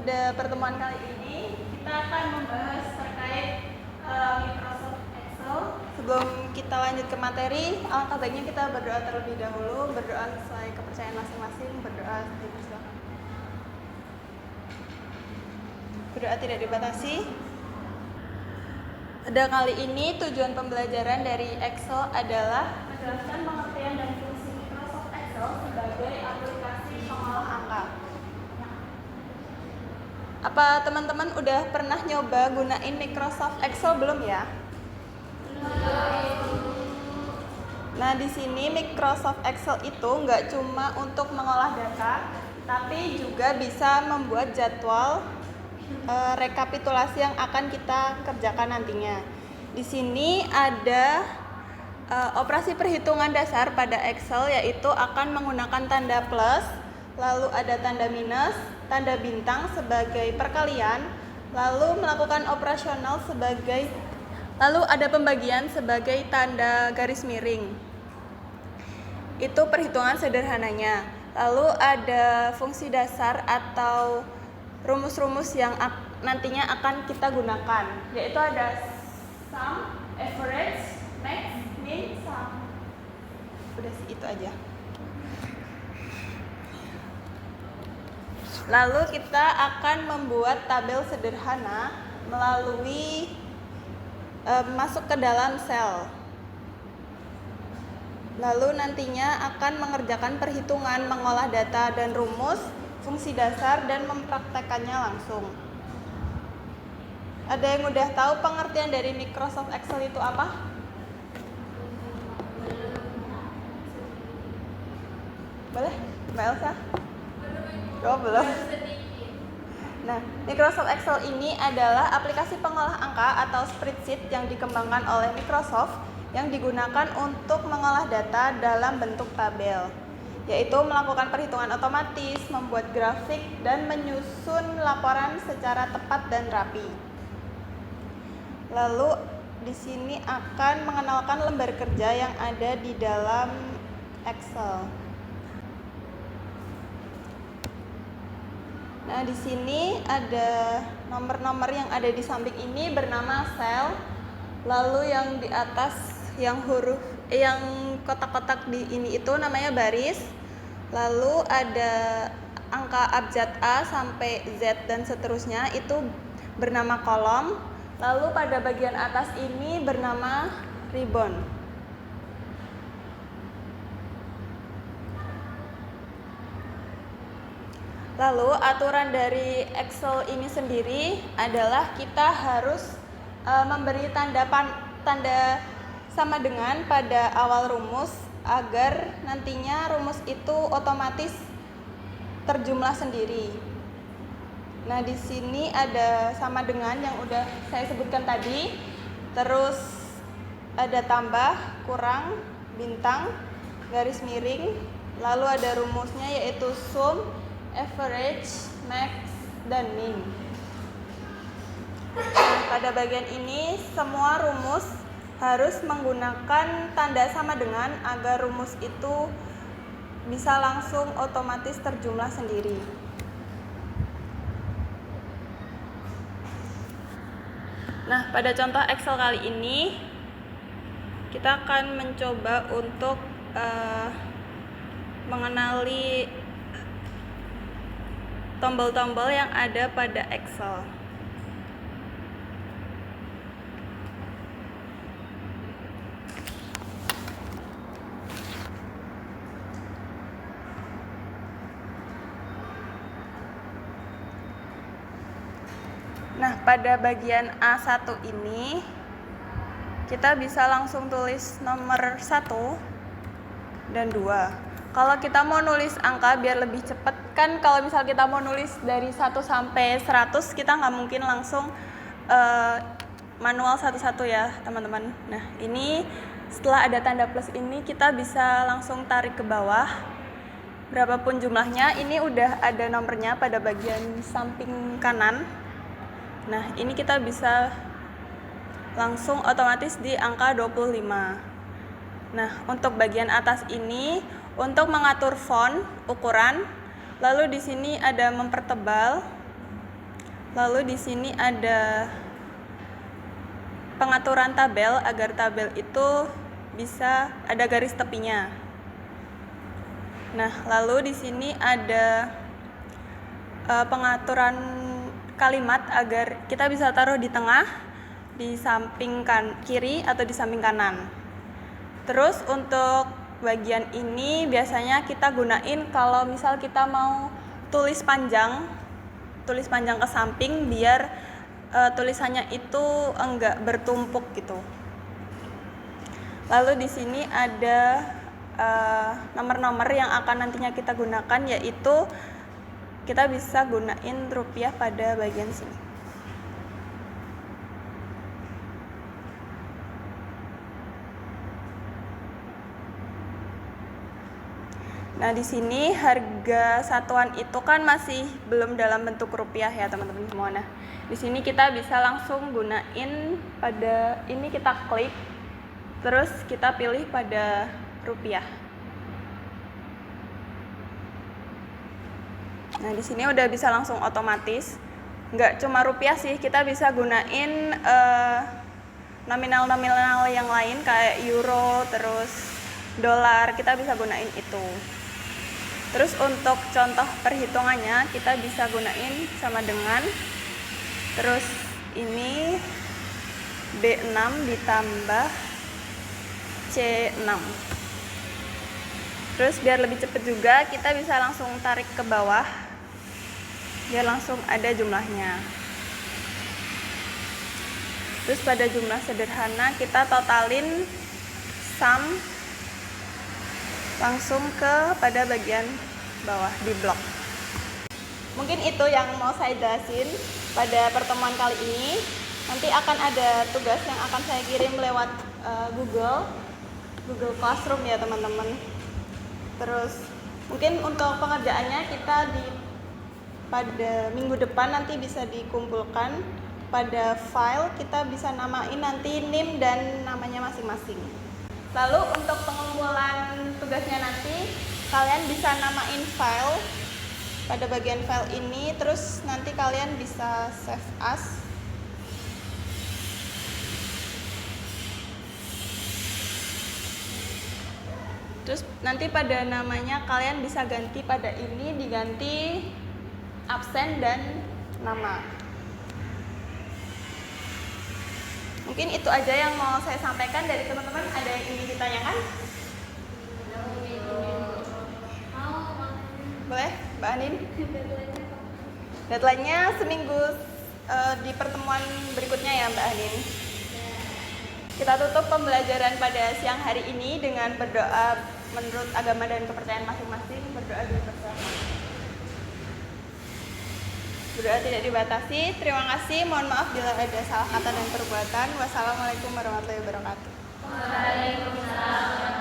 Pada pertemuan kali ini kita akan membahas terkait Microsoft Excel. Sebelum kita lanjut ke materi, alangkah baiknya kita berdoa terlebih dahulu. Berdoa sesuai kepercayaan masing-masing. Berdoa dipersilakan. Berdoa tidak dibatasi. Pada kali ini tujuan pembelajaran dari Excel adalah menjelaskan pengertian dan fungsi Microsoft Excel sebagai aplikasi pengolah angka. Apa teman-teman udah pernah nyoba gunain Microsoft Excel belum ya? Nah, di sini Microsoft Excel itu nggak cuma untuk mengolah data, tapi juga bisa membuat jadwal rekapitulasi yang akan kita kerjakan nantinya. Di sini ada operasi perhitungan dasar pada Excel, yaitu akan menggunakan tanda plus, lalu ada tanda minus, tanda bintang sebagai perkalian, lalu melakukan operasional lalu ada pembagian sebagai tanda garis miring. Itu perhitungan sederhananya. Lalu ada fungsi dasar atau rumus-rumus yang nantinya akan kita gunakan, yaitu ada sum, average, max, min, sum. Udah sih, itu aja. Lalu kita akan membuat tabel sederhana melalui masuk ke dalam sel. Lalu nantinya akan mengerjakan perhitungan, mengolah data dan rumus, fungsi dasar, dan mempraktekannya langsung. Ada yang udah tahu pengertian dari Microsoft Excel itu apa? Boleh? Mbak Elsa? Oh, belum. Nah, Microsoft Excel ini adalah aplikasi pengolah angka atau spreadsheet yang dikembangkan oleh Microsoft yang digunakan untuk mengolah data dalam bentuk tabel, yaitu melakukan perhitungan otomatis, membuat grafik, dan menyusun laporan secara tepat dan rapi. Lalu di sini akan mengenalkan lembar kerja yang ada di dalam Excel. Nah, di sini ada nomor-nomor yang ada di samping ini bernama sel. Lalu yang di atas yang kotak-kotak di ini itu namanya baris. Lalu ada angka abjad A sampai Z dan seterusnya itu bernama kolom. Lalu pada bagian atas ini bernama ribbon. Lalu aturan dari Excel ini sendiri adalah kita harus memberi tanda sama dengan pada awal rumus agar nantinya rumus itu otomatis terjumlah sendiri. Nah, di sini ada sama dengan yang udah saya sebutkan tadi. Terus ada tambah, kurang, bintang, garis miring. Lalu ada rumusnya yaitu sum, average, max, dan min. Pada bagian ini semua rumus harus menggunakan tanda sama dengan agar rumus itu bisa langsung otomatis terjumlah sendiri. Nah, pada contoh Excel kali ini kita akan mencoba untuk mengenali tombol-tombol yang ada pada Excel. Nah, pada bagian A1 ini kita bisa langsung tulis nomor 1 dan 2. Kalau kita mau nulis angka biar lebih cepat, kan kalau misal kita mau nulis dari 1 sampai 100 kita nggak mungkin langsung manual satu-satu ya teman-teman. Nah, ini setelah ada tanda plus ini kita bisa langsung tarik ke bawah berapapun jumlahnya. Ini udah ada nomornya pada bagian samping kanan. Nah, ini kita bisa langsung otomatis di angka 25. Nah, untuk bagian atas ini untuk mengatur font, ukuran, lalu di sini ada mempertebal, Lalu di sini ada pengaturan tabel agar tabel itu bisa ada garis tepinya. Nah, lalu di sini ada pengaturan kalimat agar kita bisa taruh di tengah, di samping kiri atau di samping kanan. Terus untuk bagian ini biasanya kita gunain kalau misal kita mau tulis panjang ke samping biar tulisannya itu enggak bertumpuk gitu. Lalu di sini ada nomor-nomor yang akan nantinya kita gunakan, yaitu kita bisa gunain rupiah pada bagian sini. Nah, di sini harga satuan itu kan masih belum dalam bentuk rupiah ya, teman-teman semua. Nah, di sini kita bisa langsung gunain pada ini, kita klik, terus kita pilih pada rupiah. Nah, di sini udah bisa langsung otomatis. Nggak cuma rupiah sih, kita bisa gunain nominal-nominal yang lain kayak euro, terus dolar, kita bisa gunain itu. Terus untuk contoh perhitungannya kita bisa gunain sama dengan, terus ini B6 ditambah C6. Terus biar lebih cepat juga kita bisa langsung tarik ke bawah biar langsung ada jumlahnya. Terus pada jumlah sederhana kita totalin sum langsung ke pada bagian bawah di blok. Mungkin itu yang mau saya jelasin pada pertemuan kali ini. Nanti akan ada tugas yang akan saya kirim lewat Google Classroom ya teman-teman. Terus mungkin untuk pengerjaannya kita pada minggu depan nanti bisa dikumpulkan. Pada file kita bisa namain nanti NIM dan namanya masing-masing. Lalu untuk pengumpulan tugasnya nanti kalian bisa namain file pada bagian file ini, terus nanti kalian bisa save as. Terus nanti pada namanya kalian bisa ganti pada ini, diganti absen dan nama. Mungkin itu aja yang mau saya sampaikan dari teman-teman. Ada yang ingin ditanyakan? Boleh, Mbak Anin? Deadline-nya seminggu di pertemuan berikutnya ya, Mbak Anin. Kita tutup pembelajaran pada siang hari ini dengan berdoa menurut agama dan kepercayaan masing-masing. Berdoa dulu bersama. Berdoa tidak dibatasi. Terima kasih. Mohon maaf bila ada salah kata dan perbuatan. Wassalamualaikum warahmatullahi wabarakatuh. Waalaikumsalam.